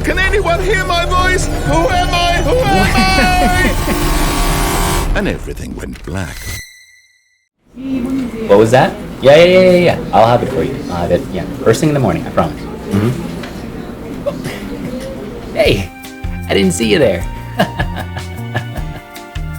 Can anyone hear my voice? Who am I? Who am I? And everything went black. What was that? Yeah. I'll have it for you. I'll have it, yeah. First thing in the morning, I promise. Hey, I didn't see you there.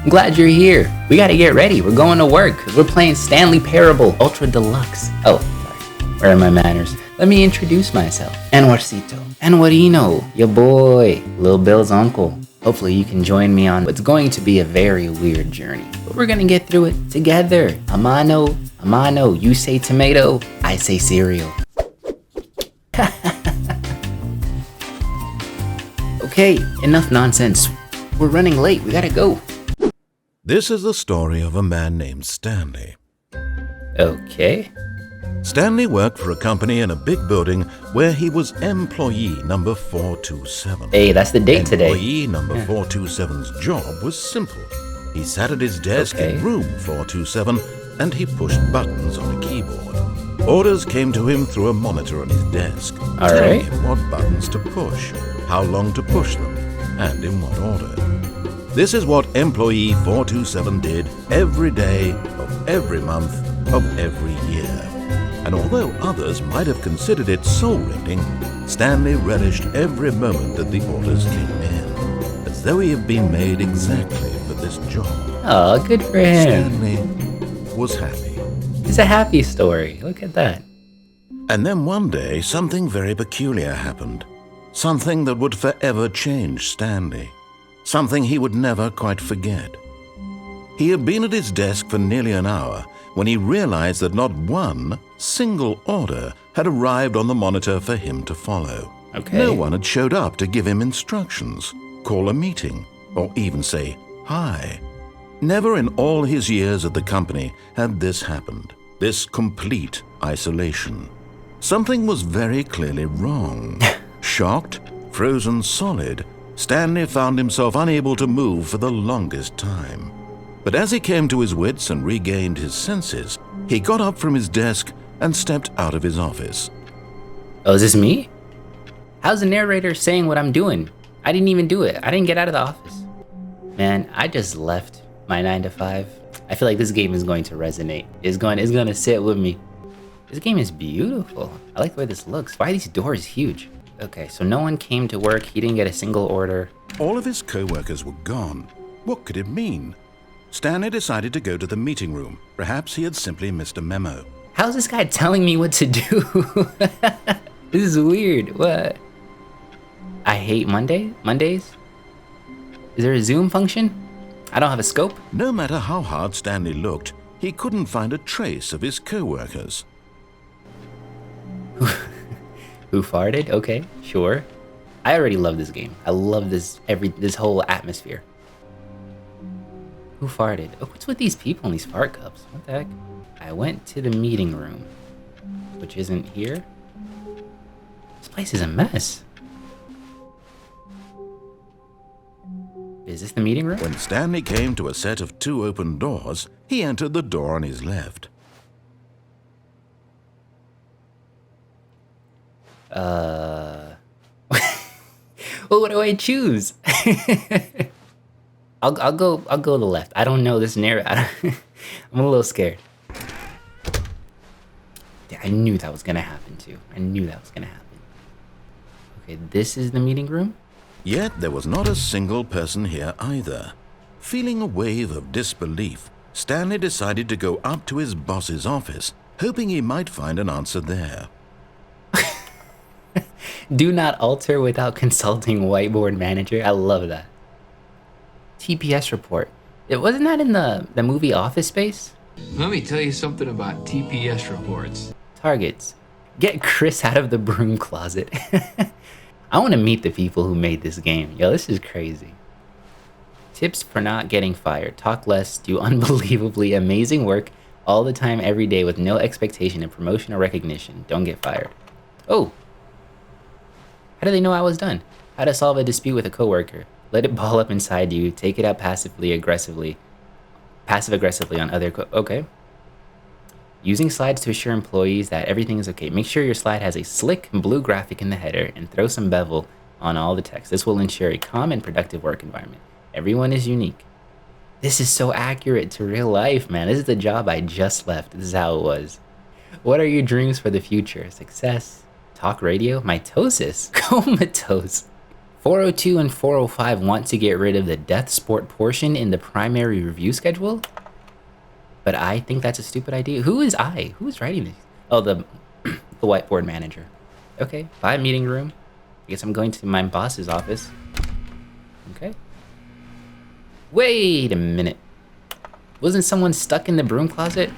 I'm glad you're here. We gotta get ready. We're going to work. We're playing Stanley Parable Ultra Deluxe. Oh, sorry. Where are my manners? Let me introduce myself. Anwarcito. Anwarino. Your boy. Lil Bill's uncle. Hopefully you can join me on what's going to be a very weird journey. But we're gonna get through it together. Amano. You say tomato. I say cereal. Okay, enough nonsense. We're running late. We gotta go. This is the story of a man named Stanley. Okay. Stanley worked for a company in a big building where he was employee number 427. Hey, that's the date today. Employee number 427's job was simple. He sat at his desk in room 427 and he pushed buttons on a keyboard. Orders came to him through a monitor on his desk, telling him what buttons to push, how long to push them, and in what order. This is what employee 427 did every day of every month of every year. And although others might have considered it soul-rending, Stanley relished every moment that the orders came in, as though he had been made exactly for this job. Oh, good for him. Stanley was happy. It's a happy story. Look at that. And then one day, something very peculiar happened. Something that would forever change Stanley. Something he would never quite forget. He had been at his desk for nearly an hour when he realized that not one single order had arrived on the monitor for him to follow. No one had showed up to give him instructions, call a meeting, or even say hi. Never in all his years at the company had this happened, this complete isolation. Something was very clearly wrong. Shocked, frozen solid, Stanley found himself unable to move for the longest time. But as he came to his wits and regained his senses, he got up from his desk and stepped out of his office. Oh, is this me? How's the narrator saying what I'm doing? I didn't even do it. I didn't get out of the office. Man, I just left my 9 to 5. I feel like this game is going to resonate. It's going to sit with me. This game is beautiful. I like the way this looks. Why are these doors huge? Okay, so no one came to work. He didn't get a single order. All of his co-workers were gone. What could it mean? Stanley decided to go to the meeting room. Perhaps he had simply missed a memo. How's this guy telling me what to do? This is weird. What? I hate Mondays? Is there a zoom function? I don't have a scope? No matter how hard Stanley looked, he couldn't find a trace of his co-workers. Who farted? Okay, sure. I already love this game. I love this whole atmosphere. Who farted? Oh, what's with these people in these fart cups? What the heck? I went to the meeting room, which isn't here. This place is a mess. Is this the meeting room? When Stanley came to a set of 2 open doors, he entered the door on his left. Well, what do I choose? I'll go to the left. I don't know this narrative. I'm a little scared. Yeah, I knew that was gonna happen too. Okay, this is the meeting room? Yet there was not a single person here either. Feeling a wave of disbelief, Stanley decided to go up to his boss's office, hoping he might find an answer there. Do not alter without consulting whiteboard manager. I love that. TPS report. Wasn't that in the movie Office Space? Let me tell you something about TPS reports. Targets. Get Chris out of the broom closet. I want to meet the people who made this game. Yo, this is crazy. Tips for not getting fired. Talk less, do unbelievably amazing work all the time, every day with no expectation of promotion or recognition. Don't get fired. Oh. How do they know I was done? How to solve a dispute with a coworker. Let it ball up inside you. Take it out passive-aggressively on other okay. Using slides to assure employees that everything is okay. Make sure your slide has a slick blue graphic in the header and throw some bevel on all the text. This will ensure a calm and productive work environment. Everyone is unique. This is so accurate to real life, man. This is the job I just left. This is how it was. What are your dreams for the future? Success, talk radio, mitosis, comatose. 402 and 405 want to get rid of the death sport portion in the primary review schedule? But I think that's a stupid idea. Who is I? Who is writing this? Oh, the whiteboard manager. Okay, 5 meeting room. I guess I'm going to my boss's office. Okay. Wait a minute. Wasn't someone stuck in the broom closet?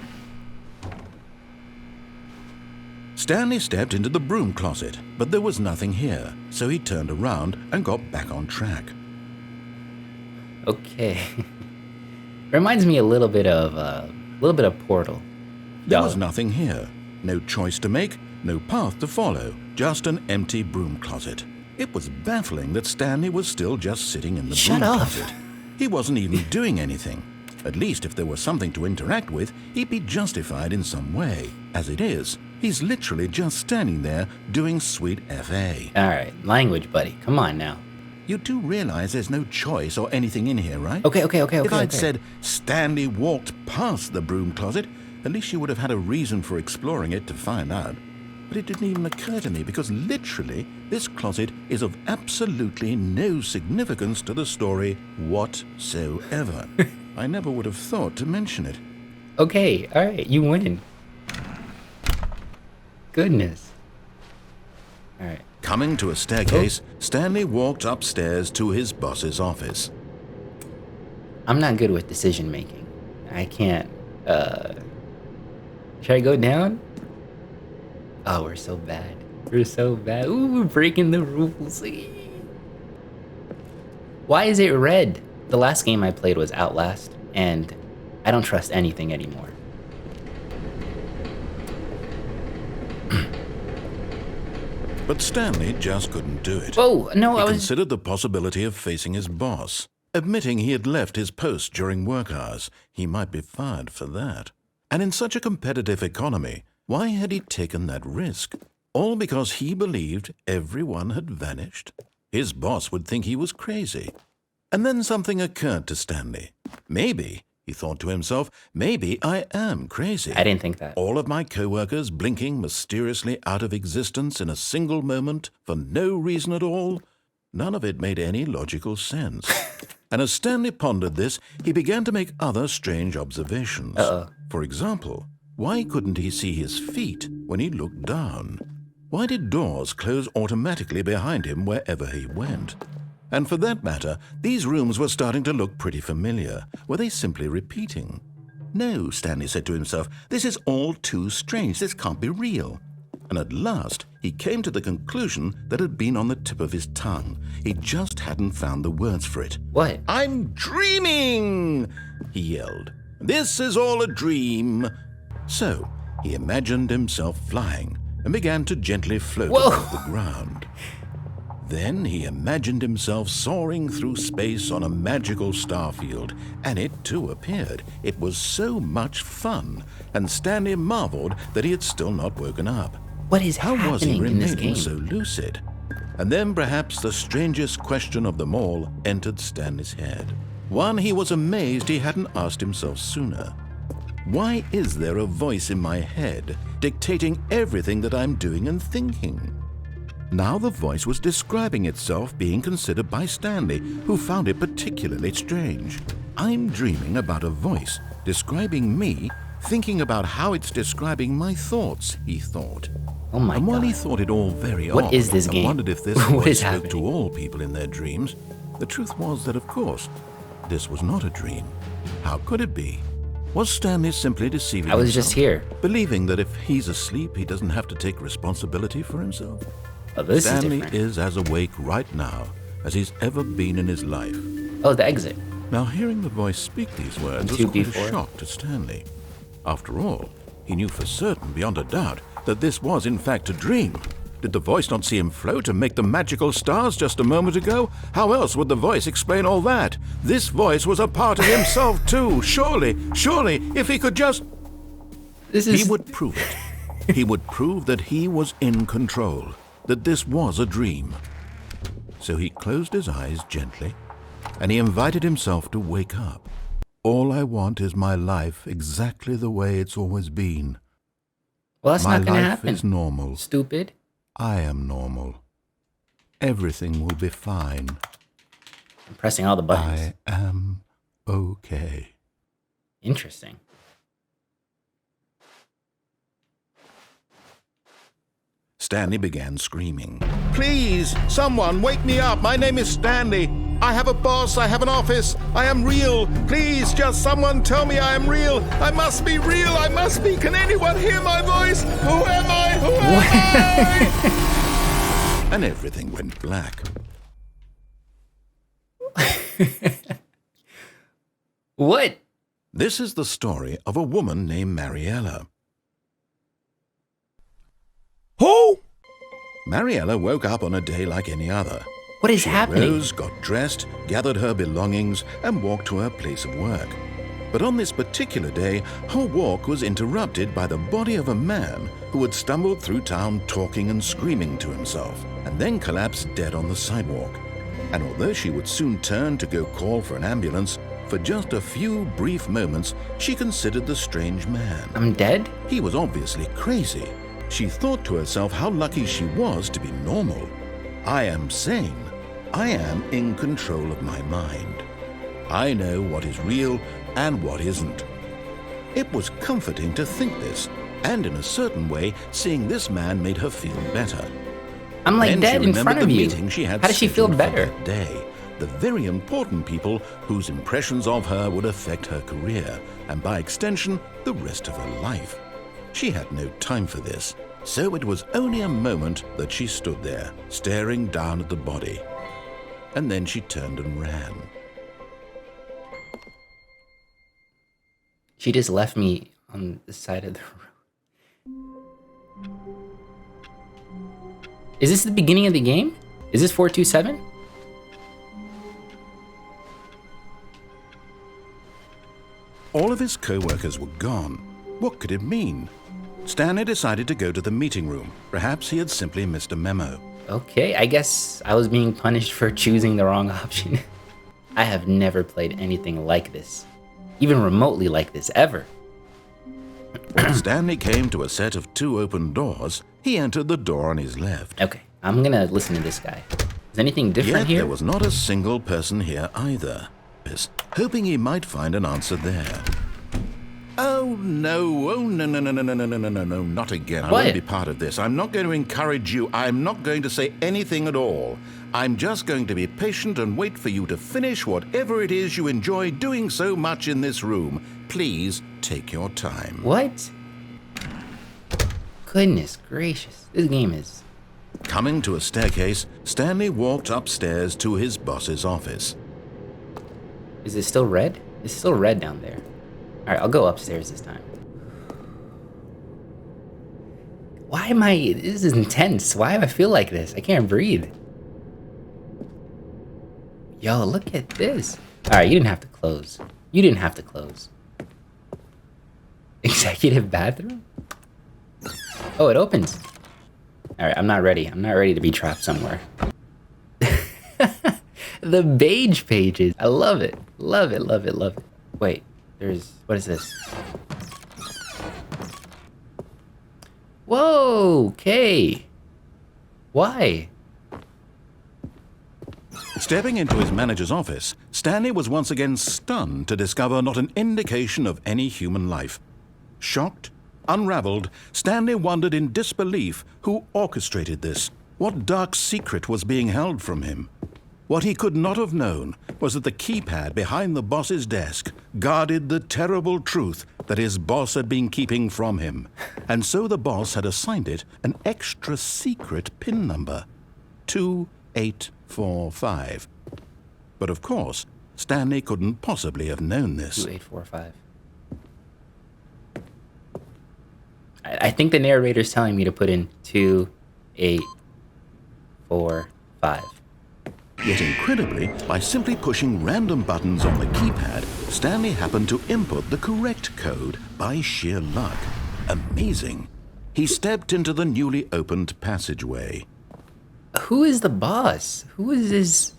Stanley stepped into the broom closet, but there was nothing here, so he turned around and got back on track. Okay. Reminds me a little bit of Portal. There was nothing here. No choice to make, no path to follow, just an empty broom closet. It was baffling that Stanley was still just sitting in the broom closet. He wasn't even doing anything. At least if there was something to interact with, he'd be justified in some way. As it is, he's literally just standing there doing sweet FA. Alright, language buddy, come on now. You do realize there's no choice or anything in here, right? Okay. If I'd said Stanley walked past the broom closet, at least you would have had a reason for exploring it to find out. But it didn't even occur to me because literally this closet is of absolutely no significance to the story whatsoever. I never would have thought to mention it. Okay, alright, you win. Goodness. Alright. Coming to a staircase, Stanley walked upstairs to his boss's office. I'm not good with decision making. I can't, should I go down? Oh, we're so bad. We're so bad. Ooh, we're breaking the rules. Why is it red? The last game I played was Outlast, and I don't trust anything anymore. But Stanley just couldn't do it. Oh, no, He considered the possibility of facing his boss. Admitting he had left his post during work hours, he might be fired for that. And in such a competitive economy, why had he taken that risk? All because he believed everyone had vanished? His boss would think he was crazy. And then something occurred to Stanley. Maybe, he thought to himself, maybe I am crazy. I didn't think that. All of my co-workers blinking mysteriously out of existence in a single moment for no reason at all? None of it made any logical sense. And as Stanley pondered this, he began to make other strange observations. For example, why couldn't he see his feet when he looked down? Why did doors close automatically behind him wherever he went? And for that matter, these rooms were starting to look pretty familiar. Were they simply repeating? No, Stanley said to himself, this is all too strange. This can't be real. And at last, he came to the conclusion that had been on the tip of his tongue. He just hadn't found the words for it. What? I'm dreaming, he yelled. This is all a dream. So, he imagined himself flying and began to gently float above the ground. Then he imagined himself soaring through space on a magical starfield, and it too appeared. It was so much fun, and Stanley marveled that he had still not woken up. What is How was he happening in this game? remaining so lucid? And then perhaps the strangest question of them all entered Stanley's head. One he was amazed he hadn't asked himself sooner. Why is there a voice in my head dictating everything that I'm doing and thinking? Now the voice was describing itself being considered by Stanley, who found it particularly strange. I'm dreaming about a voice describing me, thinking about how it's describing my thoughts, he thought. Oh my And while God. he thought it all very odd, What is this game? and wondered if this What voice is spoke happening? to all people in their dreams, the truth was that, of course, this was not a dream. How could it be? Was Stanley simply deceiving I was himself, just here. believing that if he's asleep, he doesn't have to take responsibility for himself? Oh, this Stanley is different. is as awake right now as he's ever been in his life. Oh, the exit. Now, hearing the voice speak these words was 2B4. quite a shock to Stanley. After all, he knew for certain, beyond a doubt, that this was in fact a dream. Did the voice not see him float and make the magical stars just a moment ago? How else would the voice explain all that? This voice was a part of himself too. Surely, if he could just... He would prove it. He would prove that he was in control, that this was a dream. So he closed his eyes gently, and he invited himself to wake up. All I want is my life exactly the way it's always been. Well, that's not going to happen. My life is normal. Stupid. I am normal. Everything will be fine. I'm pressing all the buttons. I am okay. Interesting. Stanley began screaming. Please, someone, wake me up. My name is Stanley. I have a boss. I have an office. I am real. Please, just someone tell me I am real. I must be real. I must be. Can anyone hear my voice? Who am I? Who am I? And everything went black. What? This is the story of a woman named Mariella. Who? Mariella woke up on a day like any other. What is She happening? arose, got dressed, gathered her belongings, and walked to her place of work. But on this particular day, her walk was interrupted by the body of a man who had stumbled through town talking and screaming to himself, and then collapsed dead on the sidewalk. And although she would soon turn to go call for an ambulance, for just a few brief moments, she considered the strange man. I'm dead? He was obviously crazy. She thought to herself how lucky she was to be normal. I am sane. I am in control of my mind. I know what is real and what isn't. It was comforting to think this, and in a certain way, seeing this man made her feel better. I'm like Then dead she in front remembered of the you. meeting she had How does she feel scheduled for better? that day. The very important people whose impressions of her would affect her career, and by extension, the rest of her life. She had no time for this, so it was only a moment that she stood there, staring down at the body. And then she turned and ran. She just left me on the side of the road. Is this the beginning of the game? Is this 427? All of his co-workers were gone. What could it mean? Stanley decided to go to the meeting room. Perhaps he had simply missed a memo. Okay, I guess I was being punished for choosing the wrong option. I have never played anything like this. Even remotely like this, ever. When Stanley came to a set of 2 open doors, he entered the door on his left. Okay, I'm gonna listen to this guy. Is anything different Yet here? there was not a single person here either, hoping he might find an answer there. Oh no, no, not again. I What? won't be part of this. I'm not going to encourage you. I'm not going to say anything at all. I'm just going to be patient and wait for you to finish whatever it is you enjoy doing so much in this room. Please take your time. What? Goodness gracious, this game is... Coming to a staircase, Stanley walked upstairs to his boss's office. Is it still red? It's still red down there. Alright, I'll go upstairs this time. Why am I... This is intense. Why do I feel like this? I can't breathe. Yo, look at this. Alright, you didn't have to close. You didn't have to close. Executive bathroom? Oh, it opens. Alright, I'm not ready. I'm not ready to be trapped somewhere. The beige pages. I love it. Love it, love it, love it. Wait, there's... What is this? Whoa, okay. Why? Stepping into his manager's office, Stanley was once again stunned to discover not an indication of any human life. Shocked, unraveled, Stanley wondered in disbelief who orchestrated this. What dark secret was being held from him? What he could not have known was that the keypad behind the boss's desk guarded the terrible truth that his boss had been keeping from him. And so the boss had assigned it an extra secret PIN number, 2845. But of course, Stanley couldn't possibly have known this. 2845. I think the narrator's telling me to put in 2845. Yet incredibly, by simply pushing random buttons on the keypad, Stanley happened to input the correct code by sheer luck. Amazing. He stepped into the newly opened passageway. Who is the boss? Who is this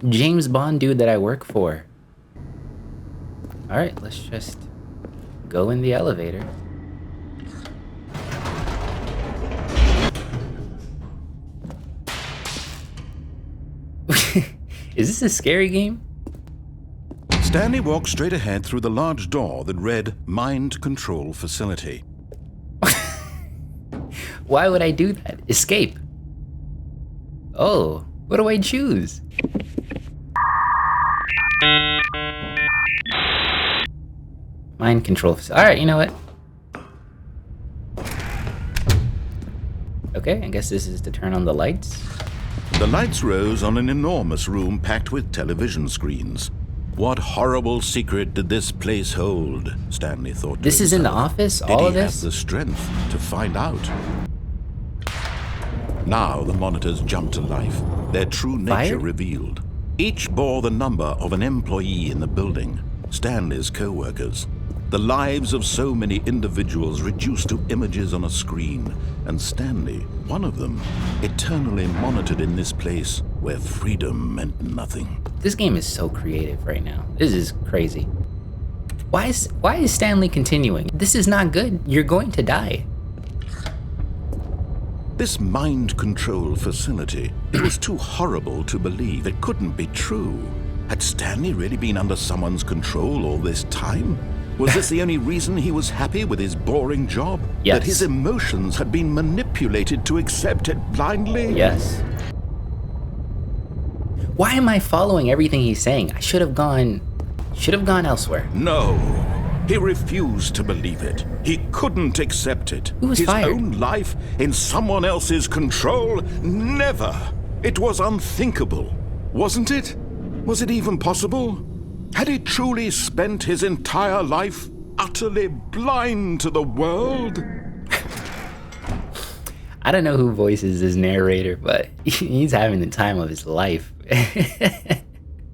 James Bond dude that I work for? Alright, let's just go in the elevator. Is this a scary game? Stanley walked straight ahead through the large door that read Mind Control Facility. Why would I do that? Escape. Oh, what do I choose? Mind control facility. Alright, you know what? Okay, I guess this is to turn on the lights. The lights rose on an enormous room packed with television screens. What horrible secret did this place hold? Stanley thought. This is in the office? All of this? Did he have the strength to find out? Now the monitors jumped to life, their true nature Fired? revealed. Each bore the number of an employee in the building, Stanley's co-workers. The lives of so many individuals reduced to images on a screen, and Stanley, one of them, eternally monitored in this place where freedom meant nothing. This game is so creative right now. This is crazy. Why is Stanley continuing? This is not good. You're going to die. This mind control facility, it was too horrible to believe. It couldn't be true. Had Stanley really been under someone's control all this time? Was this the only reason he was happy with his boring job? Yes. That his emotions had been manipulated to accept it blindly? Yes. Why am I following everything he's saying? I should have gone elsewhere. No. He refused to believe it. He couldn't accept it. Who was His fired? own life in someone else's control? Never. It was unthinkable. Wasn't it? Was it even possible? Had he truly spent his entire life utterly blind to the world? I don't know who voices this narrator, but he's having the time of his life.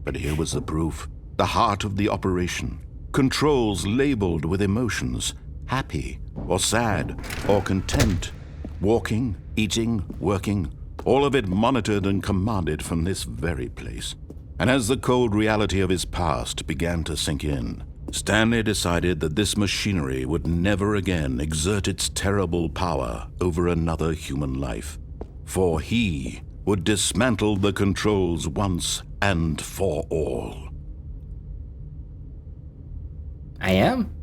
But here was the proof. The heart of the operation. Controls labeled with emotions. Happy or sad or content. Walking, eating, working. All of it monitored and commanded from this very place. And as the cold reality of his past began to sink in, Stanley decided that this machinery would never again exert its terrible power over another human life. For he would dismantle the controls once and for all. I am?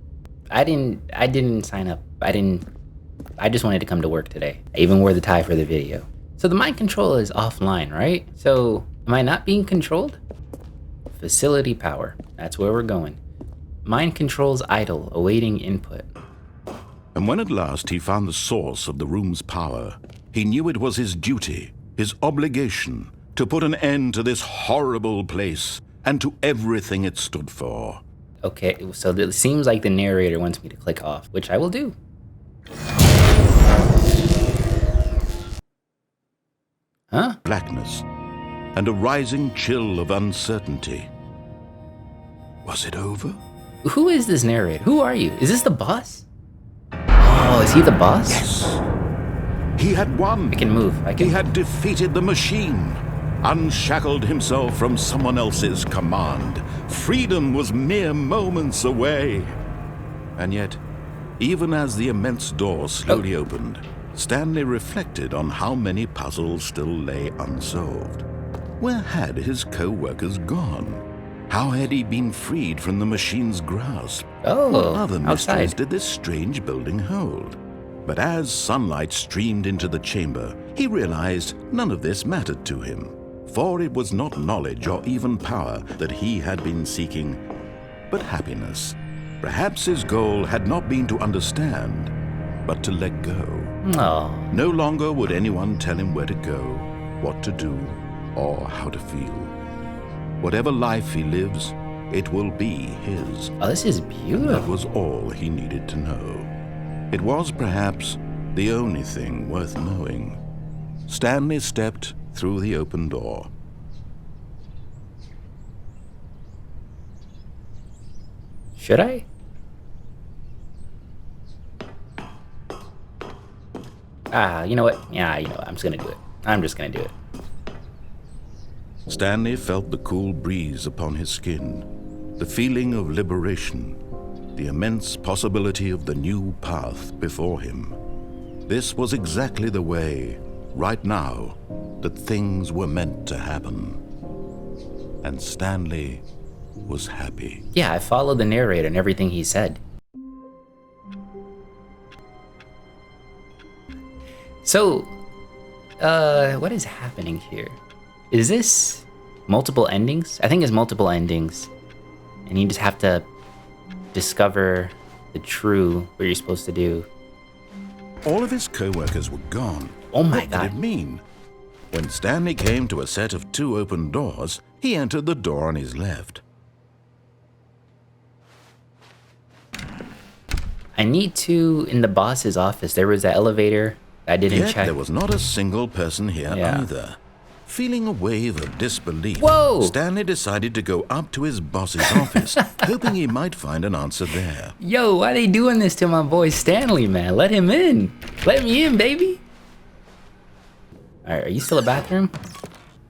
I didn't sign up. I just wanted to come to work today. I even wore the tie for the video. So the mind control is offline, right? So am I not being controlled? Facility power. That's where we're going. Mind control's idle, awaiting input. And when at last he found the source of the room's power, he knew it was his duty, his obligation, to put an end to this horrible place and to everything it stood for. Okay, so it seems like the narrator wants me to click off, which I will do. Huh? Blackness and a rising chill of uncertainty. Was it over? Who is this narrator? Who are you? Is this the boss? Oh, is he the boss? Yes. He had won. I can move. He had defeated the machine, unshackled himself from someone else's command. Freedom was mere moments away. And yet, even as the immense door slowly opened, Stanley reflected on how many puzzles still lay unsolved. Where had his co-workers gone? How had he been freed from the machine's grasp? Oh, what other mysteries outside. did this strange building hold? But as sunlight streamed into the chamber, he realized none of this mattered to him. For it was not knowledge or even power that he had been seeking, but happiness. Perhaps his goal had not been to understand, but to let go. Oh. No longer would anyone tell him where to go, what to do, or how to feel. Whatever life he lives, it will be his. Oh, this is That beautiful. was all he needed to know. It was perhaps the only thing worth knowing. Stanley stepped through the open door. Should I? You know what? Yeah, you know what? I'm just gonna do it. I'm just gonna do it. Stanley felt the cool breeze upon his skin, the feeling of liberation, the immense possibility of the new path before him. This was exactly the way, right now, that things were meant to happen. And Stanley was happy. Yeah, I followed the narrator and everything he said. So, what is happening here? Is this multiple endings? I think it's multiple endings. And you just have to discover the true, what you're supposed to do. All of his co-workers were gone. Oh my What God. did it mean? When Stanley came to a set of 2 open doors, he entered the door on his left. I need to, in the boss's office, there was that elevator I didn't Yet check. there was not a single person here Yeah. either. Feeling a wave of disbelief, Whoa! Stanley decided to go up to his boss's office, hoping he might find an answer there. Yo, why they doing this to my boy Stanley, man? Let him in. Let me in, baby. Alright, are you still a bathroom?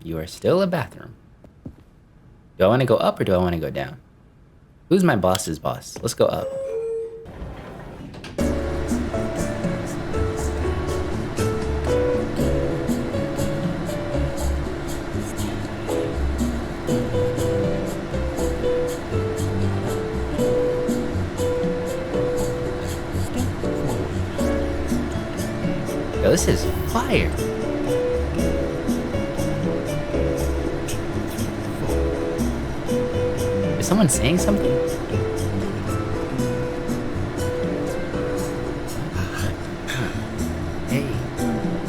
You are still a bathroom. Do I want to go up or do I want to go down? Who's my boss's boss? Let's go up. Yo, this is fire. Is someone saying something?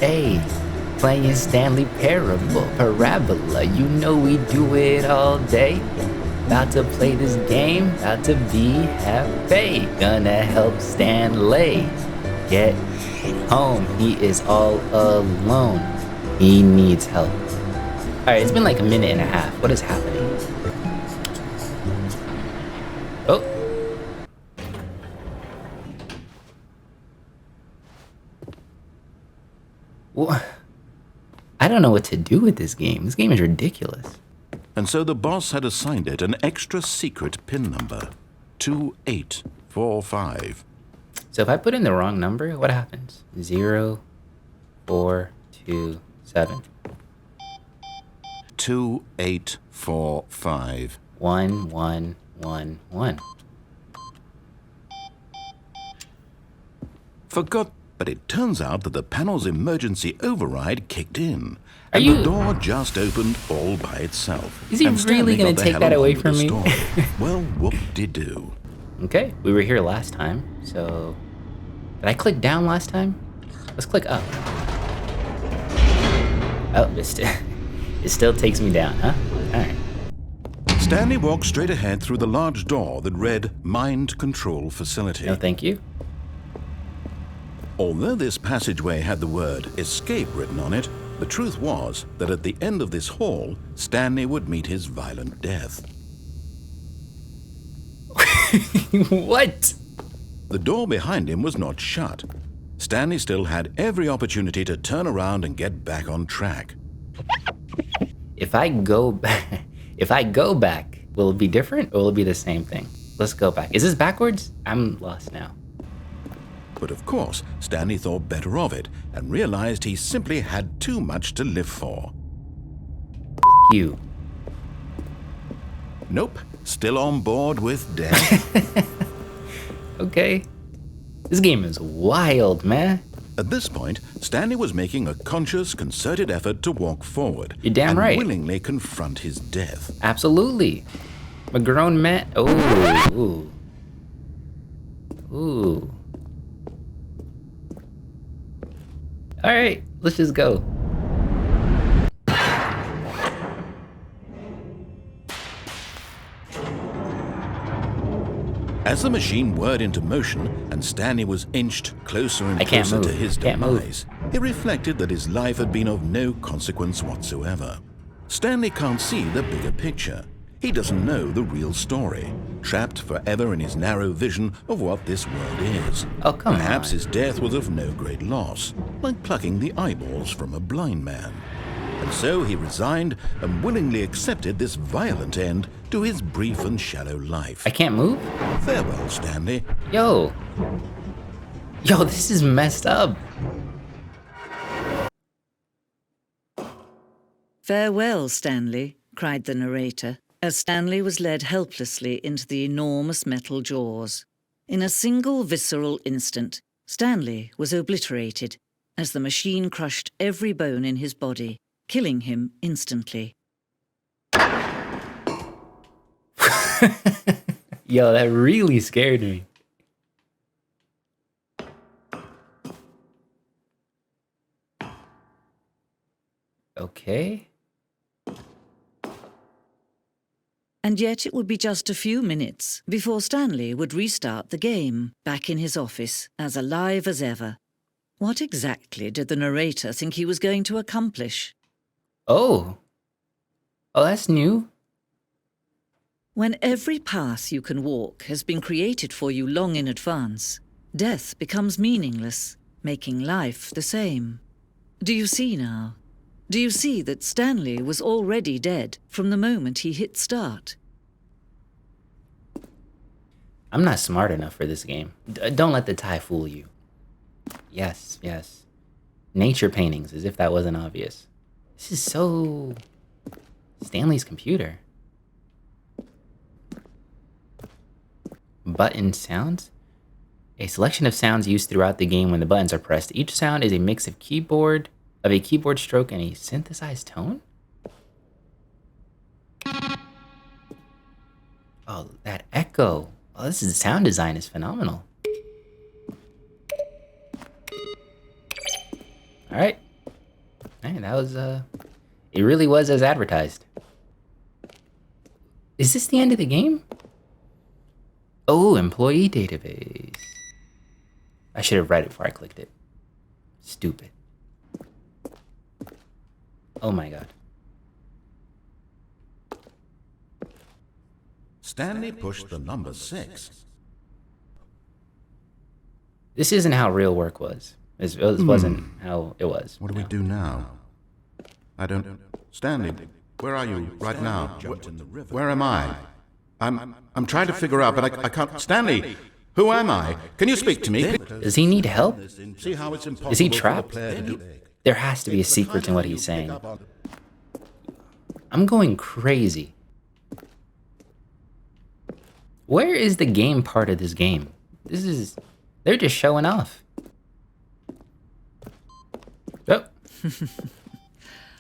Hey, playing Stanley Parabola. You know we do it all day. About to play this game, about to be happy. Gonna help Stanley get home. He is all alone. He needs help. Alright, it's been like a minute and a half. What is happening? Oh. Well, I don't know what to do with this game. This game is ridiculous. And so the boss had assigned it an extra secret PIN number, 2845. So if I put in the wrong number, what happens? 0, 4, 2, 7. 2845. 1, 1, 1, 1. Forgot, but it turns out that the panel's emergency override kicked in. Are And you- the door just opened all by itself. Is he And Stanley really gonna got the take hell that along away with from the me? story. Well, whoop-de-doo. Okay, we were here last time, so... Did I click down last time? Let's click up. Oh, it still takes me down, huh? Alright. Stanley walked straight ahead through the large door that read Mind Control Facility. No, thank you. Although this passageway had the word escape written on it, the truth was that at the end of this hall, Stanley would meet his violent death. What? The door behind him was not shut. Stanley still had every opportunity to turn around and get back on track. If I go back, will it be different or will it be the same thing? Let's go back. Is this backwards? I'm lost now. But of course, Stanley thought better of it and realized he simply had too much to live for. You. Nope, still on board with death. Okay. This game is wild, man. At this point, Stanley was making a conscious, concerted effort to walk forward. You're damn and right. willingly confront his death. Absolutely. I'm a grown man. Oh. Ooh. Ooh. All right, let's just go. As the machine whirred into motion and Stanley was inched closer and I can't closer to move. his Can't move. demise, he reflected that his life had been of no consequence whatsoever. Stanley can't see the bigger picture. He doesn't know the real story, trapped forever in his narrow vision of what this world is. Oh, come Perhaps on. his death was of no great loss, like plucking the eyeballs from a blind man. And so he resigned and willingly accepted this violent end to his brief and shallow life. I can't move? Farewell, Stanley. Yo. Yo, this is messed up. "Farewell, Stanley," cried the narrator, as Stanley was led helplessly into the enormous metal jaws. In a single visceral instant, Stanley was obliterated as the machine crushed every bone in his body, killing him instantly. Yo, that really scared me. Okay. And yet it would be just a few minutes before Stanley would restart the game, back in his office, as alive as ever. What exactly did the narrator think he was going to accomplish? Oh. Oh, that's new. When every path you can walk has been created for you long in advance, death becomes meaningless, making life the same. Do you see now? Do you see that Stanley was already dead from the moment he hit start? I'm not smart enough for this game. Don't let the tie fool you. Yes, yes. Nature paintings, as if that wasn't obvious. This is so... Stanley's computer. Button sounds? A selection of sounds used throughout the game when the buttons are pressed. Each sound is a mix of a keyboard stroke and a synthesized tone? Oh, that echo. Oh, this is sound design is phenomenal. All right. Hey, that was it really was as advertised. Is this the end of the game? Oh, employee database. I should have read it before I clicked it. Stupid. Oh my god. Stanley pushed the number 6. This isn't how real work was. This wasn't how it was. What do we do now? I don't... Stanley, where are you right now? Where am I? I'm trying to figure out, but I can't... Stanley, who am I? Can you speak to me? Does he need help? See how it's impossible Is he for a trapped? player to do- There has to be a secret in what he's saying. I'm going crazy. Where is the game part of this game? This is... They're just showing off. Oh.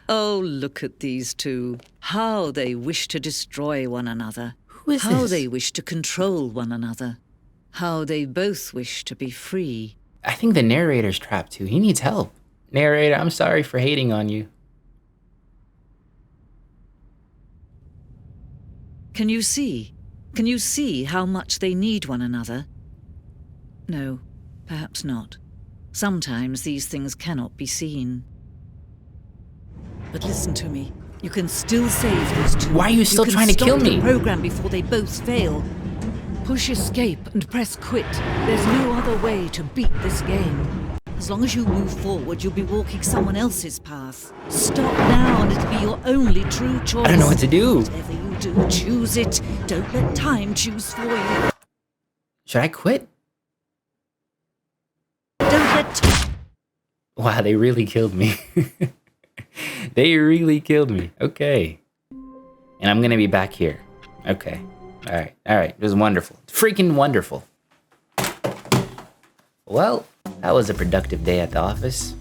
Oh, look at these two. How they wish to destroy one another. Who is How this? they wish to control one another. How they both wish to be free. I think the narrator's trapped too. He needs help. Narrator, I'm sorry for hating on you. Can you see? Can you see how much they need one another? No, perhaps not. Sometimes these things cannot be seen. But listen to me. You can still save these two. Why are you still trying to kill me? You can stop the program before they both fail. Push escape and press quit. There's no other way to beat this game. As long as you move forward, you'll be walking someone else's path. Stop now and it'll be your only true choice. I don't know what to do. Whatever you do, choose it. Don't let time choose for you. Should I quit? Don't let... Wow, they really killed me. They really killed me. Okay. And I'm gonna be back here. Okay. Alright, alright. It was wonderful. Freaking wonderful. Well, that was a productive day at the office.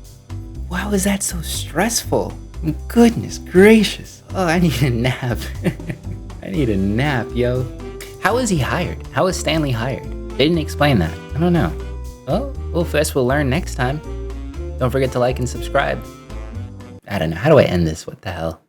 Why was that so stressful? Goodness gracious. Oh, I need a nap. I need a nap, yo. How was he hired? How was Stanley hired? They didn't explain that. I don't know. Oh, well, first we'll learn next time. Don't forget to like and subscribe. I don't know. How do I end this? What the hell?